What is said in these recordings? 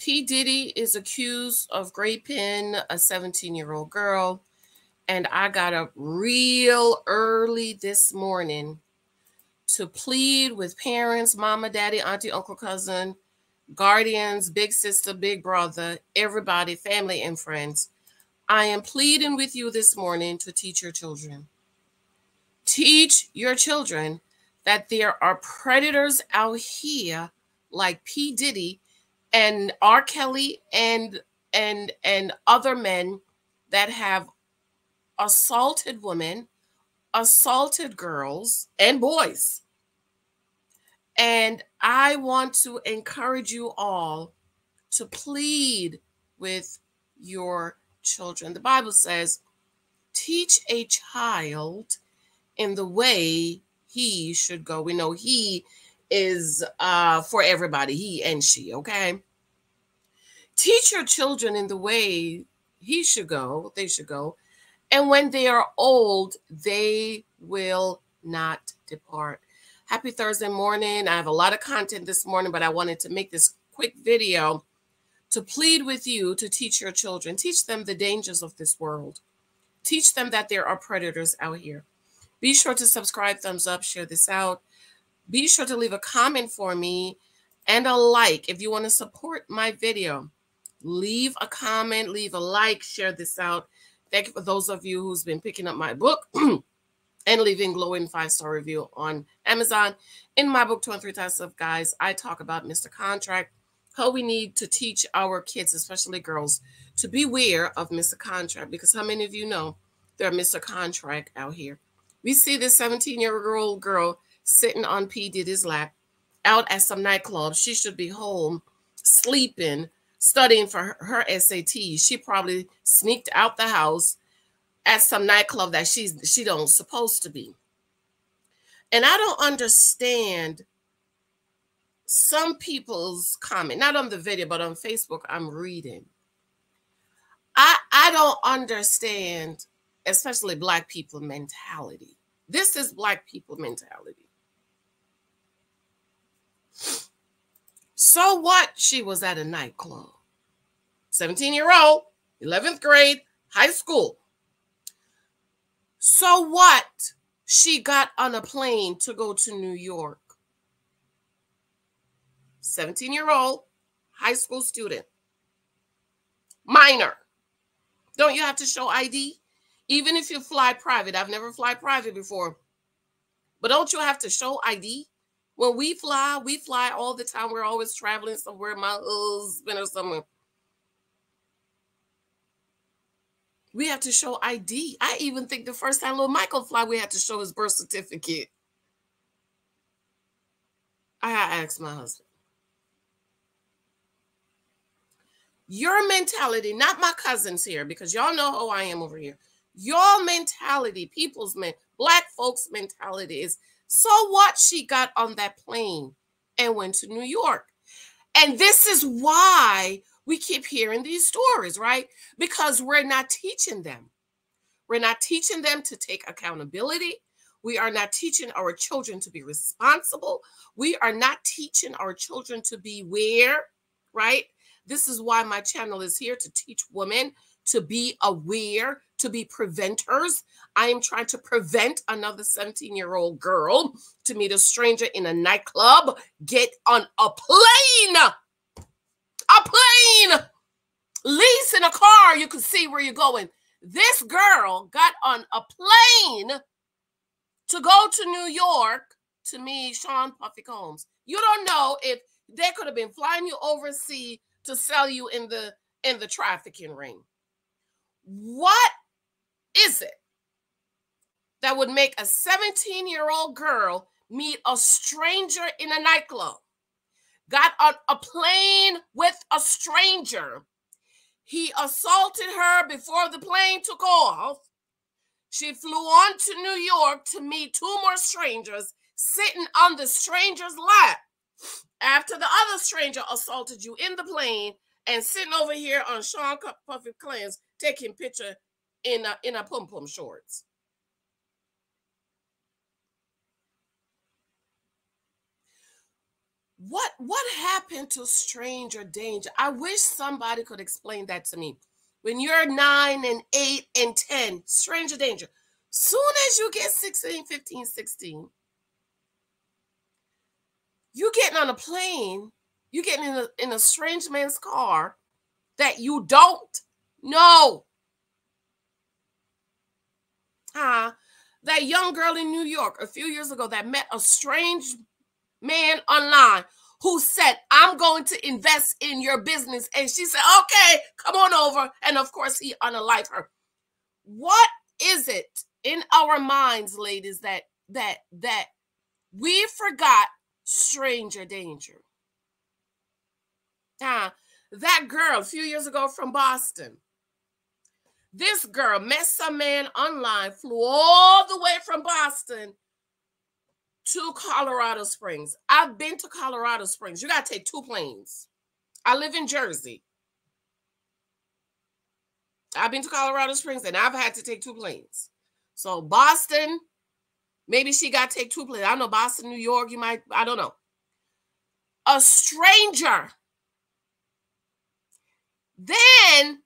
P. Diddy is accused of raping a 17-year-old girl. And I got up real early this morning to plead with parents, mama, daddy, auntie, uncle, cousin, guardians, big sister, big brother, everybody, family, and friends. I am pleading with you this morning to teach your children. Teach your children that there are predators out here like P. Diddy and R. Kelly and other men that have assaulted women, assaulted girls and boys. And I want to encourage you all to plead with your children. The Bible says, teach a child in the way he should go. We know he is for everybody, he and she, okay? Teach your children in the way he should go, they should go. And when they are old, they will not depart. Happy Thursday morning. I have a lot of content this morning, but I wanted to make this quick video to plead with you to teach your children. Teach them the dangers of this world. Teach them that there are predators out here. Be sure to subscribe, thumbs up, share this out. Be sure to leave a comment for me and a like if you want to support my video. Leave a comment, leave a like, share this out. Thank you for those of you who's been picking up my book and leaving glowing 5-star review on Amazon. In my book, 23 Types of Guys, I talk about Mr. Contract, how we need to teach our kids, especially girls, to beware of Mr. Contract. Because how many of you know there are Mr. Contract out here? We see this 17-year-old girl sitting on P. Diddy's lap out at some nightclub. She should be home, sleeping, studying for her SAT. She probably sneaked out the house at some nightclub that she don't supposed to be. And I don't understand some people's comment, not on the video, but on Facebook, I'm reading. I don't understand, especially Black people mentality. This is Black people mentality. So what? She was at a nightclub. 17-year-old, 11th grade, high school. So what? She got on a plane to go to New York. 17-year-old, high school student. Minor. Don't you have to show ID? Even if you fly private. I've never fly private before. But don't you have to show ID? When we fly all the time. We're always traveling somewhere, my husband or somewhere. We have to show ID. I even think the first time little Michael fly, we had to show his birth certificate. I asked my husband. Your mentality, not my cousins here, because y'all know who I am over here. Your mentality, Black folks' mentality is, so what? She got on that plane and went to New York. And this is why we keep hearing these stories, right? Because we're not teaching them. We're not teaching them to take accountability. We are not teaching our children to be responsible. We are not teaching our children to beware, right? This is why my channel is here, to teach women to be aware, to be preventers. I am trying to prevent another 17-year-old girl to meet a stranger in a nightclub, get on a plane. A plane. Lease in a car, you can see where you're going. This girl got on a plane to go to New York to meet Sean Puffy Combs. You don't know if they could have been flying you overseas to sell you in the trafficking ring. What is it that would make a 17-year-old girl meet a stranger in a nightclub? Got on a plane with a stranger. He assaulted her before the plane took off. She flew on to New York to meet 2 more strangers sitting on the stranger's lap. After the other stranger assaulted you in the plane and sitting over here on Sean Puffy Combs taking picture in a pom-pom shorts. What happened to stranger danger? I wish somebody could explain that to me. When you're 9 and 8 and 10, stranger danger. Soon as you get 16, 15, 16, you getting on a plane, you getting in a strange man's car that you don't know. That young girl in New York a few years ago that met a strange man online who said, I'm going to invest in your business. And she said, okay, come on over. And of course, he unalived her. What is it in our minds, ladies, that we forgot stranger danger? That girl a few years ago from Boston. This girl met some man online, flew all the way from Boston to Colorado Springs. I've been to Colorado Springs. You got to take 2 planes. I live in Jersey. I've been to Colorado Springs and I've had to take 2 planes. So Boston, maybe she got to take 2 planes. I don't know, Boston, New York, you might, I don't know. A stranger. Then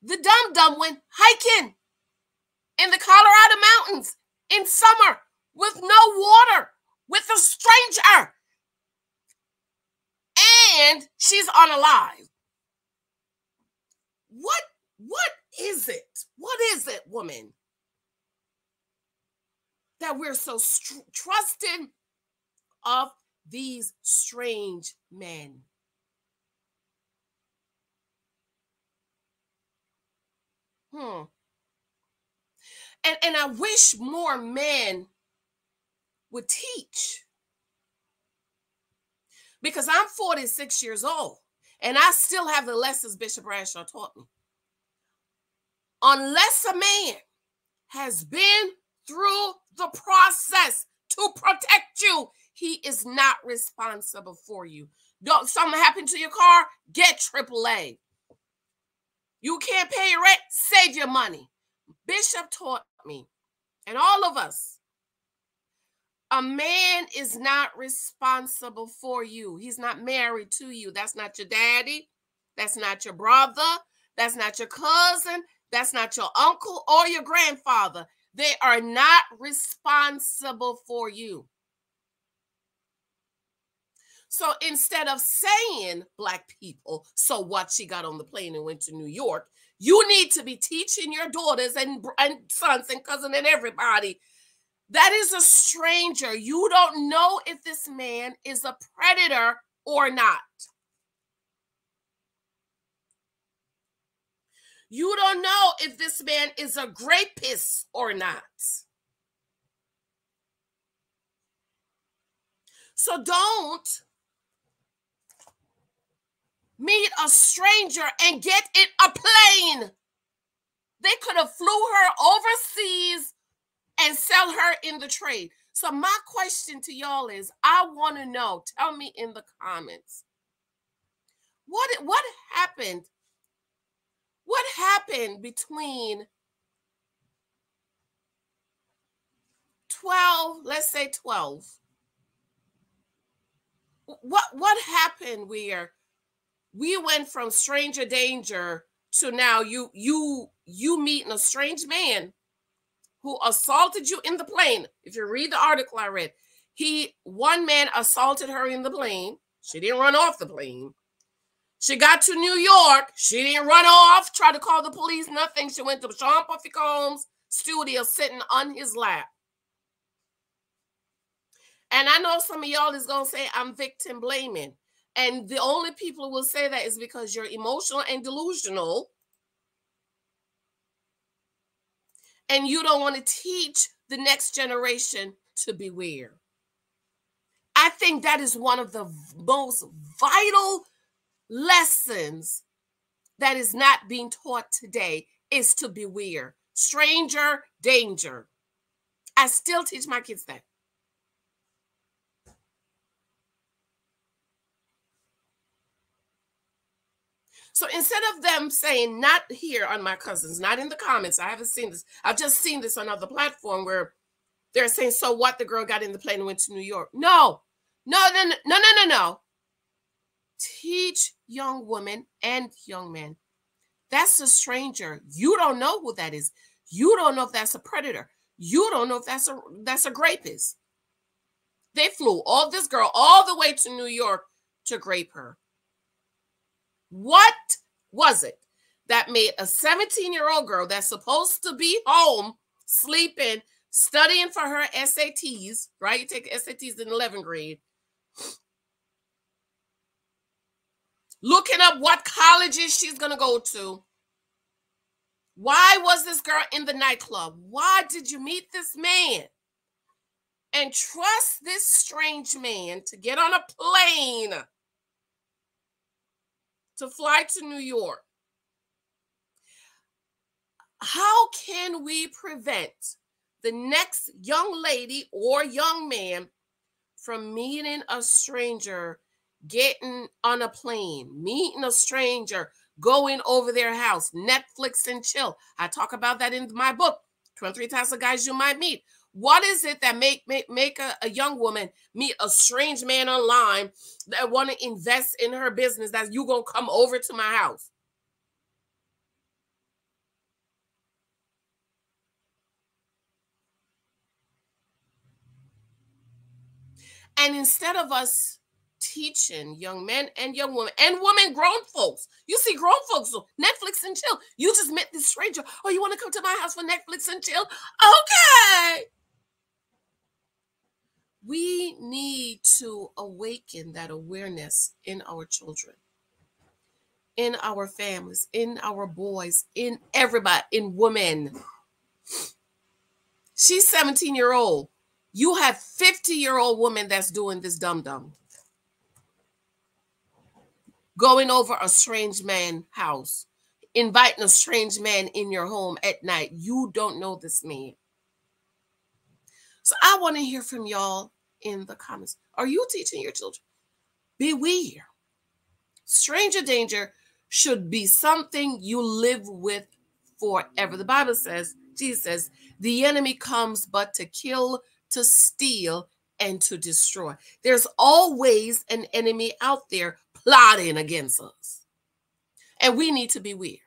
the dum-dum went hiking in the Colorado mountains in summer with no water, with a stranger. And she's unalive. What is it? What is it, woman, that we're so trusting of these strange men? And I wish more men would teach. Because I'm 46 years old and I still have the lessons Bishop Bradshaw taught me. Unless a man has been through the process to protect you, he is not responsible for you. Don't something happen to your car, get AAA. You can't pay your rent, save your money. Bishop taught me, and all of us, a man is not responsible for you. He's not married to you. That's not your daddy. That's not your brother. That's not your cousin. That's not your uncle or your grandfather. They are not responsible for you. So instead of saying, Black people, so what, she got on the plane and went to New York, you need to be teaching your daughters and sons and cousins and everybody, that is a stranger. You don't know if this man is a predator or not. You don't know if this man is a rapist or not. So don't meet a stranger and get in a plane. They could have flew her overseas and sell her in the trade. So my question to y'all is, I want to know, tell me in the comments, what happened? What happened between 12, let's say 12? What happened where we went from stranger danger to now you meeting a strange man who assaulted you in the plane? If you read the article I read, one man assaulted her in the plane. She didn't run off the plane. She got to New York. She didn't run off, try to call the police, nothing. She went to Sean Puffy Combs' studio sitting on his lap. And I know some of y'all is going to say I'm victim blaming. And the only people who will say that is because you're emotional and delusional. And you don't want to teach the next generation to beware. I think that is one of the most vital lessons that is not being taught today, is to beware. Stranger danger. I still teach my kids that. So instead of them saying, not here on my cousins, not in the comments, I haven't seen this. I've just seen this on another platform where they're saying, so what, the girl got in the plane and went to New York. No, No, no, no, no, no, no, no. Teach young women and young men. That's a stranger. You don't know who that is. You don't know if that's a predator. You don't know if that's a rapist. They flew all this girl all the way to New York to grape her. What was it that made a 17-year-old girl that's supposed to be home, sleeping, studying for her SATs, right? You take SATs in 11th grade. Looking up what colleges she's going to go to. Why was this girl in the nightclub? Why did you meet this man? And trust this strange man to get on a plane to fly to New York. How can we prevent the next young lady or young man from meeting a stranger, getting on a plane, meeting a stranger, going over their house, Netflix and chill? I talk about that in my book, 23 Types of Guys You Might Meet. What is it that make a young woman meet a strange man online that want to invest in her business, that you gonna come over to my house? And instead of us teaching young men and young women and women, grown folks, you see grown folks, Netflix and chill. You just met this stranger. Oh, you want to come to my house for Netflix and chill? Okay. We need to awaken that awareness in our children, in our families, in our boys, in everybody, in women. She's 17-year-old. You have 50-year-old woman that's doing this dumb. Going over a strange man's house, inviting a strange man in your home at night. You don't know this man. So I want to hear from y'all in the comments. Are you teaching your children? Beware. Stranger danger should be something you live with forever. The Bible says, Jesus says, the enemy comes but to kill, to steal, and to destroy. There's always an enemy out there plotting against us. And we need to beware.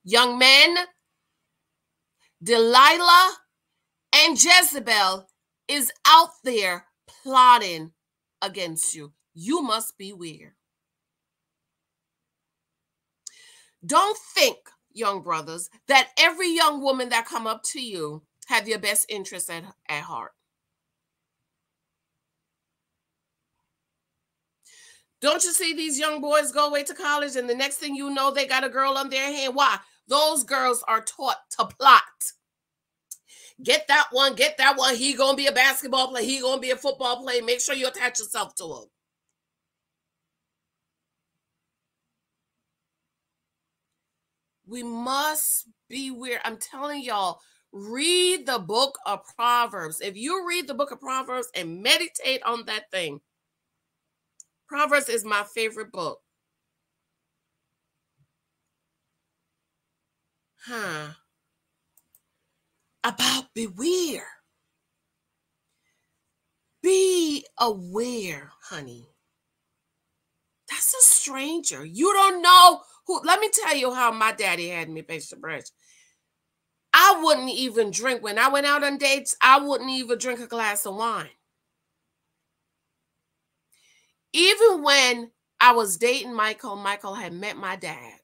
Young men, Delilah and Jezebel is out there plotting against you. You must beware. Don't think, young brothers, that every young woman that come up to you have your best interest at heart. Don't you see these young boys go away to college and the next thing you know, they got a girl on their hand? Why? Those girls are taught to plot. Get that one, get that one. He gonna be a basketball player. He gonna be a football player. Make sure you attach yourself to him. We must beware. I'm telling y'all, read the book of Proverbs. If you read the book of Proverbs and meditate on that thing, Proverbs is my favorite book. About beware. Be aware, honey. That's a stranger. You don't know who. Let me tell you how my daddy had me base the brush. I wouldn't even drink. When I went out on dates, I wouldn't even drink a glass of wine. Even when I was dating Michael, Michael had met my dad.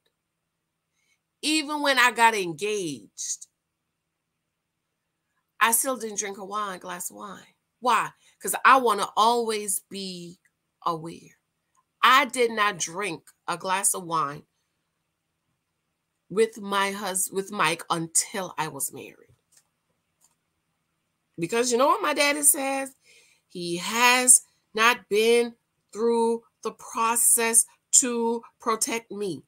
Even when I got engaged, I still didn't drink a glass of wine. Why? Because I want to always be aware. I did not drink a glass of wine with my husband, with Mike, until I was married. Because you know what my daddy says? He has not been through the process to protect me.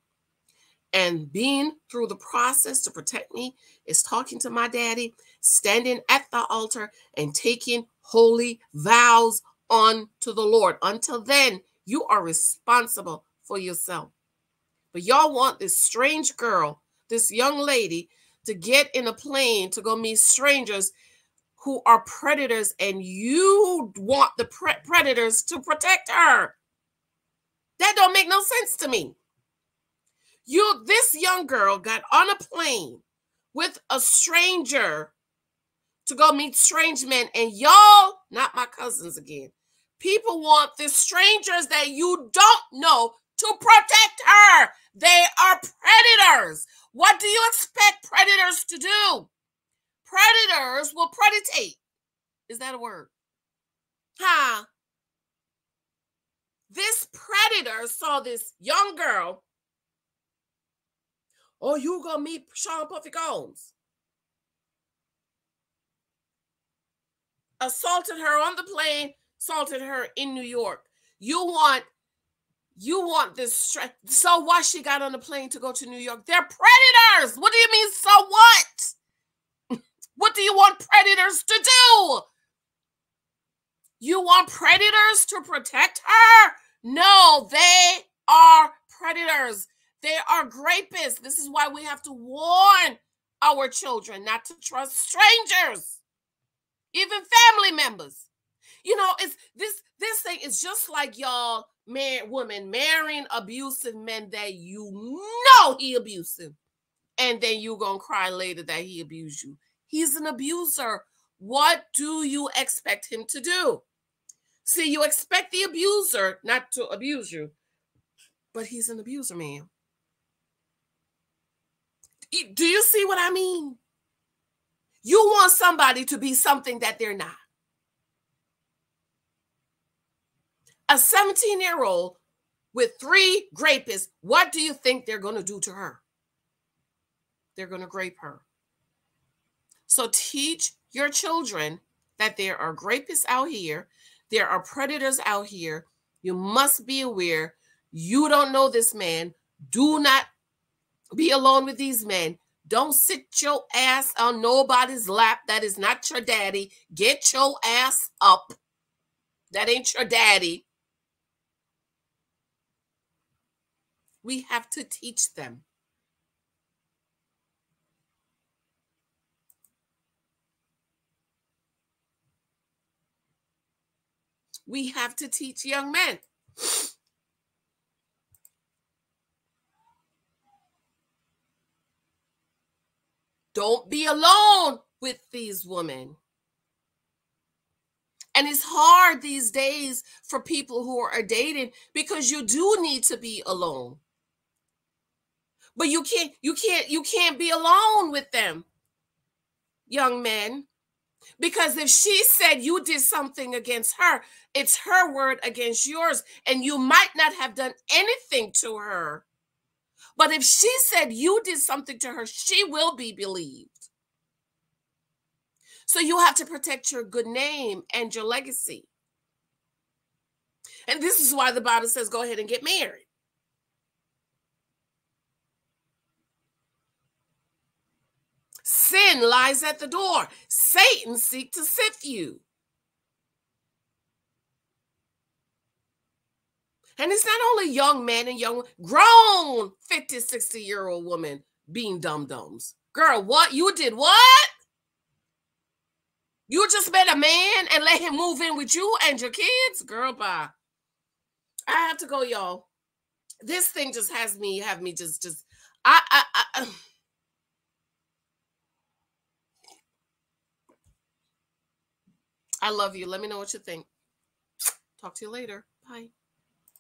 And being through the process to protect me is talking to my daddy, standing at the altar, and taking holy vows unto the Lord. Until then, you are responsible for yourself. But y'all want this strange girl, this young lady, to get in a plane to go meet strangers who are predators, and you want the predators to protect her. That don't make no sense to me. This young girl got on a plane with a stranger to go meet strange men, and y'all, not my cousins again, people want the strangers that you don't know to protect her. They are predators. What do you expect predators to do? Predators will predate. Is that a word? Huh? This predator saw this young girl. Oh, you gonna meet Sean Puffy Combs? Assaulted her on the plane, assaulted her in New York. You want this so what? She got on the plane to go to New York. They're predators. What do you mean, so what? What do you want predators to do? You want predators to protect her? No, they are predators. They are rapists. This is why we have to warn our children not to trust strangers, even family members. You know, it's this thing is just like y'all women marrying abusive men that you know he abusive, and then you gonna cry later that he abused you. He's an abuser. What do you expect him to do? See, you expect the abuser not to abuse you, but he's an abuser, man. Do you see what I mean? You want somebody to be something that they're not. A 17-year-old with 3 rapists, what do you think they're going to do to her? They're going to rape her. So teach your children that there are rapists out here. There are predators out here. You must be aware. You don't know this man. Do not be alone with these men. Don't sit your ass on nobody's lap. That is not your daddy. Get your ass up. That ain't your daddy. We have to teach them. We have to teach young men. Don't be alone with these women. And it's hard these days for people who are dating because you do need to be alone. But you can't be alone with them, young men. Because if she said you did something against her, it's her word against yours. And you might not have done anything to her. But if she said you did something to her, she will be believed. So you have to protect your good name and your legacy. And this is why the Bible says, go ahead and get married. Sin lies at the door. Satan seeks to sift you. And it's not only young men and young, grown 50, 60-year-old women being dum-dums. Girl, what? You did what? You just met a man and let him move in with you and your kids? Girl, bye. I have to go, y'all. This thing just have me just I love you. Let me know what you think. Talk to you later. Bye.